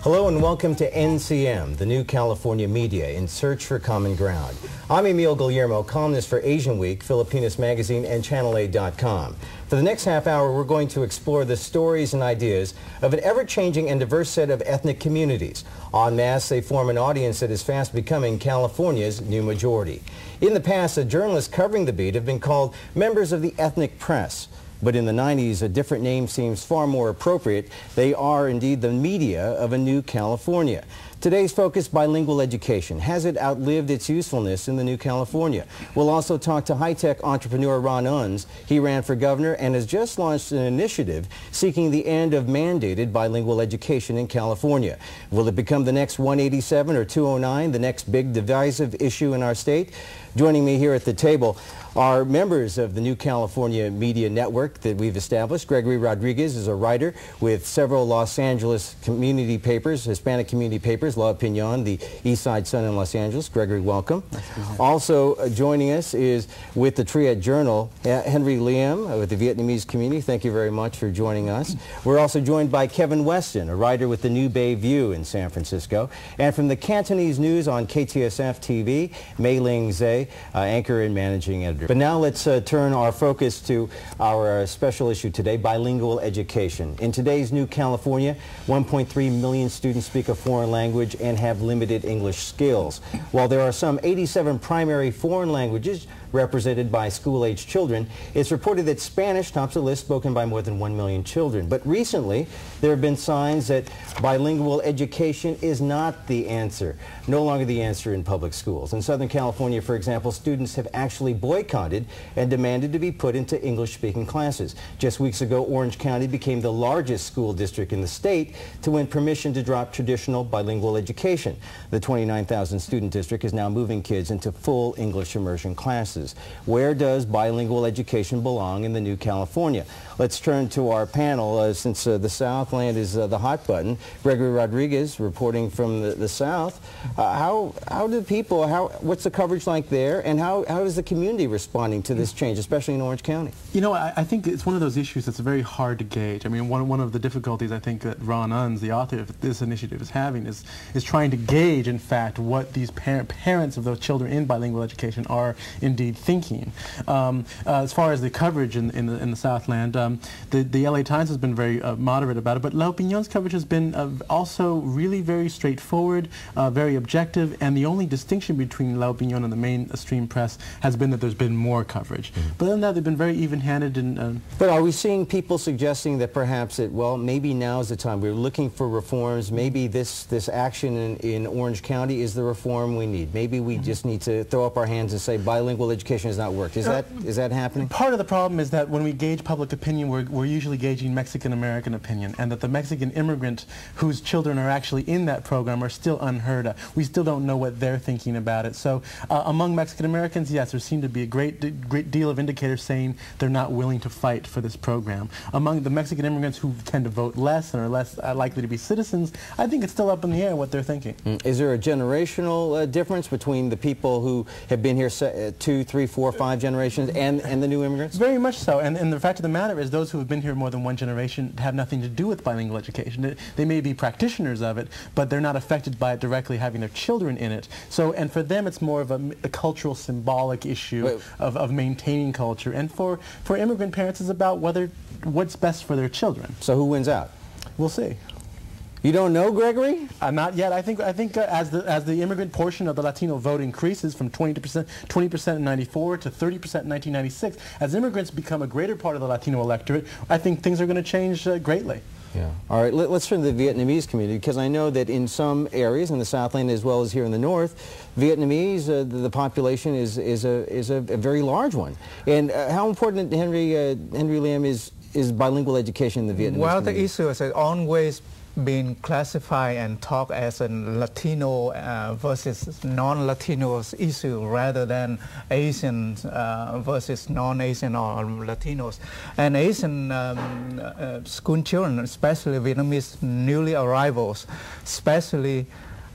Hello and welcome to NCM, the New California Media in Search for Common Ground. I'm Emil Guillermo, columnist for Asian Week, Filipinas Magazine, and ChannelA.com. For the next half hour, we're going to explore the stories and ideas of an ever-changing and diverse set of ethnic communities. En masse, they form an audience that is fast becoming California's new majority. In the past, the journalists covering the beat have been called members of the ethnic press. But in the 90s, a different name seems far more appropriate. They are indeed the media of a new California. Today's focus, bilingual education. Has it outlived its usefulness in the new California? We'll also talk to high-tech entrepreneur Ron Unz. He ran for governor and has just launched an initiative seeking the end of mandated bilingual education in California. Will it become the next 187 or 209, the next big divisive issue in our state? Joining me here at the table are members of the New California Media Network that we've established. Gregory Rodriguez is a writer with several Los Angeles community papers, Hispanic community papers, La Opinion, the East Side Sun in Los Angeles. Gregory, welcome. Nice to be here. Also joining us is with the Triad Journal, Henry Liem with the Vietnamese community. Thank you very much for joining us. We're also joined by Kevin Weston, a writer with the New Bay View in San Francisco. And from the Cantonese News on KTSF TV, Mei Ling Sze, anchor and managing editor. But now let's turn our focus to our special issue today, bilingual education. In today's New California, 1.3 million students speak a foreign language and have limited English skills. While there are some 87 primary foreign languages represented by school-age children, it's reported that Spanish tops the list, spoken by more than 1 million children. But recently, there have been signs that bilingual education is not the answer, no longer the answer in public schools. In Southern California, for example, students have actually boycotted and demanded to be put into English-speaking classes. Just weeks ago, Orange County became the largest school district in the state to win permission to drop traditional bilingual education. The 29,000 student district is now moving kids into full English immersion classes. Where does bilingual education belong in the New California? Let's turn to our panel, since the Southland is the hot button. Gregory Rodriguez, reporting from the South. How do people, what's the coverage like there, and how is the community responding to this change, especially in Orange County? You know, I think it's one of those issues that's very hard to gauge. I mean, one of the difficulties I think that Ron Unz, the author of this initiative, is having is trying to gauge, in fact, what these parents of those children in bilingual education are indeed thinking. As far as the coverage in the Southland, the LA Times has been very moderate about it, but La Opinion's coverage has been also really very straightforward, very objective, and the only distinction between La Opinion and the mainstream press has been that there's been more coverage. But other than that, they've been very even-handed. But are we seeing people suggesting that perhaps well, maybe now's the time, we're looking for reforms, maybe this action in Orange County is the reform we need? Maybe we just need to throw up our hands and say bilingual education has not worked. Is that happening? Part of the problem is that when we gauge public opinion, we're usually gauging Mexican-American opinion, and that the Mexican immigrant whose children are actually in that program are still unheard of. We still don't know what they're thinking about it. So among Mexican-Americans, yes, there seem to be a great deal of indicators saying they're not willing to fight for this program. Among the Mexican immigrants who tend to vote less and are less likely to be citizens, I think it's still up in the air what they're thinking. Is there a generational difference between the people who have been here 2, 3, 4, 5 generations and the new immigrants? Very much so. And the fact of the matter is those who have been here more than one generation have nothing to do with bilingual education. They may be practitioners of it, but they're not affected by it directly, having their children in it. So, and for them it's more of a cultural symbolic issue of maintaining culture. And for immigrant parents it's about what's best for their children. So who wins out? We'll see. You don't know, Gregory? Not yet. I think as the immigrant portion of the Latino vote increases from 20% in '94 to 30% in 1996, as immigrants become a greater part of the Latino electorate, I think things are going to change greatly. Yeah. All right. Let's turn to the Vietnamese community, because I know that in some areas in the Southland as well as here in the North, Vietnamese, the population is a very large one. And how important, Henry Liem, is bilingual education in the Vietnamese Well, community? the issue is always been classified and talked as a Latino versus non-Latinos issue rather than Asians versus non-Asian or Latinos. And Asian school children, especially Vietnamese newly arrivals, especially,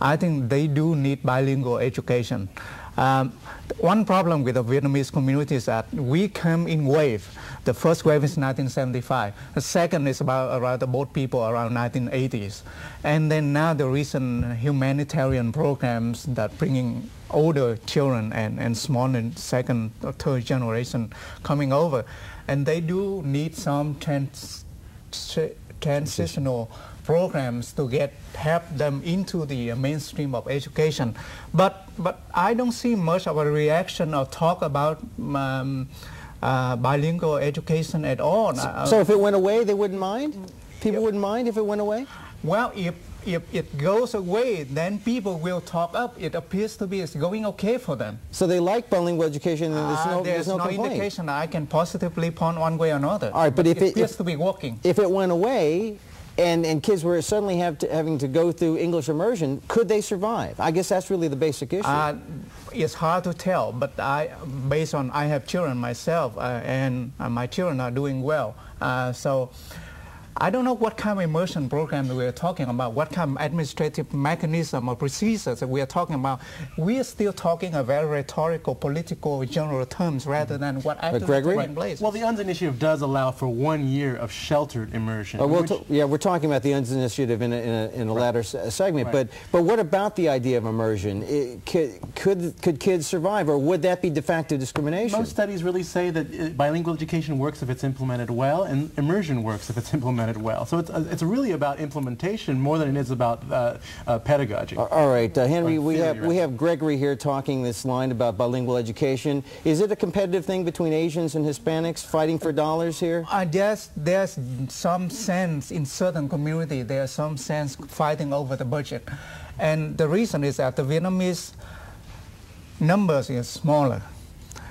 I think they do need bilingual education. One problem with the Vietnamese community is that we come in wave. The first wave is 1975. The second is around the boat people around 1980s. And then now the recent humanitarian programs that bringing older children and small and second or third generation coming over. And they do need some transitional programs to help them into the mainstream of education. But I don't see much of a reaction or talk about bilingual education at all. So if it went away, they wouldn't mind? People wouldn't mind if it went away? Well, if it goes away, then people will talk up. It appears to be it's going okay for them. So they like bilingual education, and there's no complaint. indication I can positively point one way or another. All right, but if it appears to be working. If it went away, and kids were suddenly having to go through English immersion, could they survive? I guess that's really the basic issue. It's hard to tell, but I have children myself, and my children are doing well. So I don't know what kind of immersion program we're talking about, what kind of administrative mechanism or procedures that we are talking about. We are still talking a very rhetorical, political, general terms rather than what actually takes place. Well, the Unz Initiative does allow for 1 year of sheltered immersion. We're talking about the Unz Initiative in a latter segment, but what about the idea of immersion? Could kids survive, or would that be de facto discrimination? Most studies really say that bilingual education works if it's implemented well, and immersion works if it's implemented well. So it's really about implementation more than it is about pedagogy. All right, Henry, we have Gregory here talking this line about bilingual education. Is it a competitive thing between Asians and Hispanics fighting for dollars here? There's some sense in certain community, there's some sense fighting over the budget. And the reason is that the Vietnamese numbers is smaller,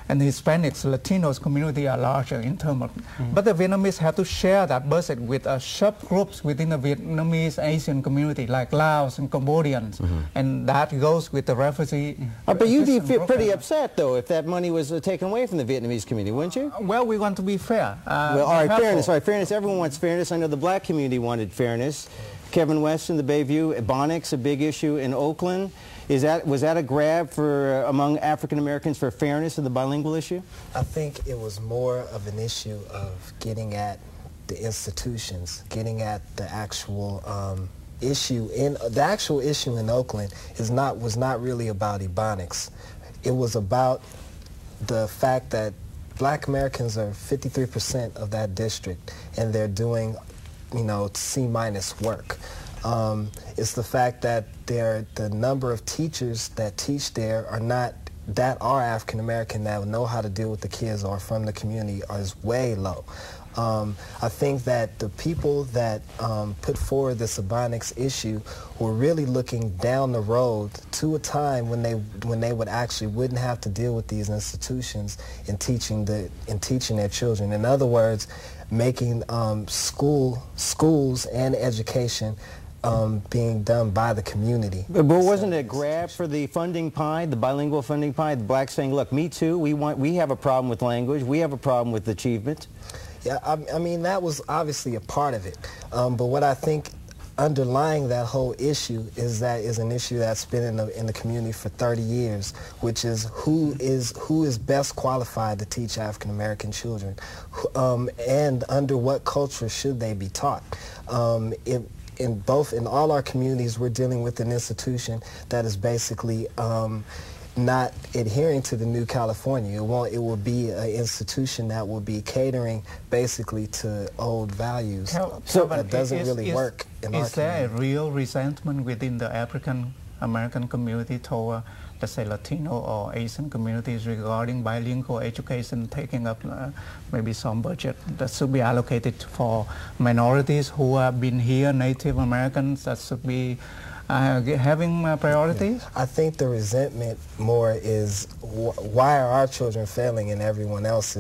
and the Hispanics, Latinos community are larger in terms of, but the Vietnamese have to share that budget with subgroups within the Vietnamese Asian community, like Laos and Cambodians, and that goes with the refugee. But you'd be pretty upset, though, if that money was taken away from the Vietnamese community, wouldn't you? Well, we want to be fair. Well, all right, fairness. All right, fairness. Everyone wants fairness. I know the black community wanted fairness. Kevin Weston, the Bayview, Ebonics, a big issue in Oakland. Was that a grab for among African Americans for fairness of the bilingual issue? I think it was more of an issue of getting at the institutions, getting at the actual issue in Oakland was not really about Ebonics. It was about the fact that Black Americans are 53% of that district, and they're doing, C- work. It's the fact that the number of teachers that teach there are African American that know how to deal with the kids or from the community is way low. I think that the people that put forward this Ebonics issue were really looking down the road to a time when they wouldn't have to deal with these institutions in teaching their children. In other words, making schools and education being done by the community. But wasn't it a grab for the funding pie, the bilingual funding pie? The blacks saying, look, me too, we have a problem with language, we have a problem with achievement. Yeah, I mean, that was obviously a part of it. But what I think underlying that whole issue is an issue that's been in the community for 30 years, which is who is best qualified to teach African American children, and under what culture should they be taught. In all our communities, we're dealing with an institution that is basically not adhering to the New California. It will be an institution that will be catering basically to old values. So that doesn't really work in our community. Is there a real resentment within the African American community toward, let's say, Latino or Asian communities regarding bilingual education taking up maybe some budget that should be allocated for minorities who have been here, Native Americans, that should be having priorities? Yeah. I think the resentment more is why are our children failing and everyone else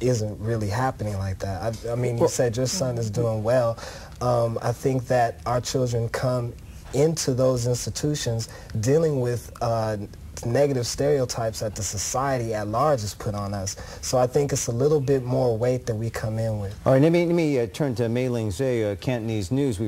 isn't really happening like that. I mean, you said your son is doing well. I think that our children come into those institutions dealing with negative stereotypes that the society at large has put on us. So I think it's a little bit more weight that we come in with. All right, let me turn to Mei Ling Sze, Cantonese News.